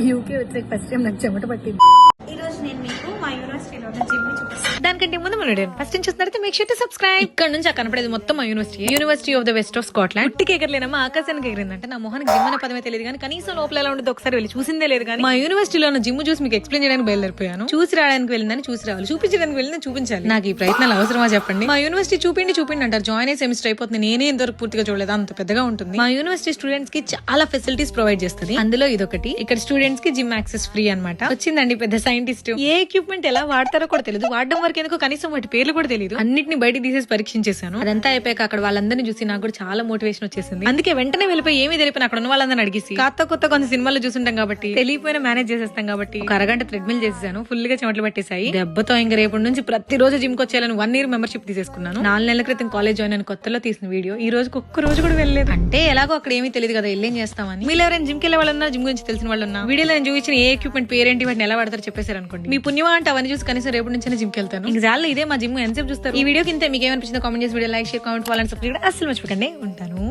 UK వచ్చే first time నాకు చెమట పట్టింది. ఈ రోజు నేను మీకు మా యూనివర్సిటీలో ఉన్న జిమ్ ని చూపిస్తాను. దానికంటే ముందు మన ఫస్ట్ టైం చూస్తున్నారైతే మేక్ షూర్ టు సబ్స్క్రైబ్. ఇక్కడ నుంచి కనపడేది మొత్తం మా university of the west of Scotland. పుట్టికి ఎగరలేనమ్మా ఆకాశానికి ఎగిరిందంటే నా మొహానికి జిమ్ అనే పదమే తెలియదు కానీ కనీసం లోపల ఎలా ఉండదు ఒకసారి వెళ్ళి చూసిందే లేదు కానీ మా యూనివర్సిటీలో ఉన్న జిమ్ చూసి మీకు ఎక్స్ప్లెయిన్ చేయడానికి బయలుదేరిపోయాను. చూసి రావడానికి వెళ్ళిందని చూసి రావాలి, చూపించడానికి వెళ్ళిందని చూపించాలి. నాకు ఈ ప్రయత్నాలు అవసరమా చెప్పండి? మా యూనివర్సిటీ చూపిండి అంటారు. జాయిన్ అయ్యే సెమిస్టర్ అయిపోతుంది, నేనే ఇంతవరకు పూర్తిగా చూడలేదు, అంత పెద్దగా ఉంటుంది. మా యూనివర్సిటీ స్టూడెంట్స్ కి చాలా ఫెసిలిటీస్ ప్రొవైడ్ చేస్తుంది. అందులో ఇదొకటి. ఇక్కడ స్టూడెంట్స్ కి జిమ్ యాక్సెస్ ఫ్రీ అన్నమాట. వచ్చిందండి పెద్ద సైంటిస్ట్. ఏ ఎక్విప్మెంట్ ఎలా వాడతారో కూడా తెలియదు, వాడడం వరకు ఎందుకు కనీసం వాటి పేర్లు కూడా తెలియదు. అన్నిటిని బయట తీసేసి పరీక్షించేశాను. అదంతా అయిపోయాక అక్కడ వాళ్ళందరినీ చూసి నాకు కూడా చాలా మోటివేషన్ వచ్చేసింది. అందుకే వెంటనే వెళ్ళిపోయి ఏమీ తెలిపిన అక్కడ ఉన్న వాళ్ళందరినీ అడిగేసి కొత్త కొన్ని సినిమాలు చూస్తుంటాం కాబట్టి తెలియపోయినా మేనేజ్ చేసేస్తాం కాబట్టి ఒక అరగంట థ్రెడ్మిల్ చేసేసాను. ఫుల్ గా చెమటలు పట్టేసాయి. దెబ్బతో ఇంకా రేపటి నుంచి ప్రతిరోజు జిమ్ కి వచ్చేయాలని 1 year మెంబర్షిప్ తీసేసుకున్నాను. 4 నెలల క్రితం కాలేజ్ జాయిన్ అయిన కొత్తలో తీసిన వీడియో ఈ రోజు ఒక్క రోజు కూడా వెళ్ళలేదు. అంటే ఎలాగో అక్కడ ఏమీ తెలియదు కదా, వెళ్ళేం చేస్తామని. మీరు ఎవరైనా జిమ్ కి వెళ్ళే వాళ్ళన్నా, జిమ్ గురించి తెలిసిన వాళ్ళన్నా, వీడియోలో నేను చూపించిన ఏ ఎక్విప్మెంట్ పేరేంటి, వాటిని ఎలా వాడతారో చెప్పేశారు అనుకోండి, మీ పుణ్యమా అంటే అవన్నీ చూసి కనీసం రేపటి నుంచి జిమ్ కి వెళ్తాను. ఇంకా చాలా ఇదే మా జిమ్ ఎంతసేపు చూస్తారు. ఈ వీడియో కింద మీకు ఏమనిపించిందో కామెంట్ చేసి video like share comment follow and subscribe అస్సలు మర్చిపోకండి. ఉంటాను.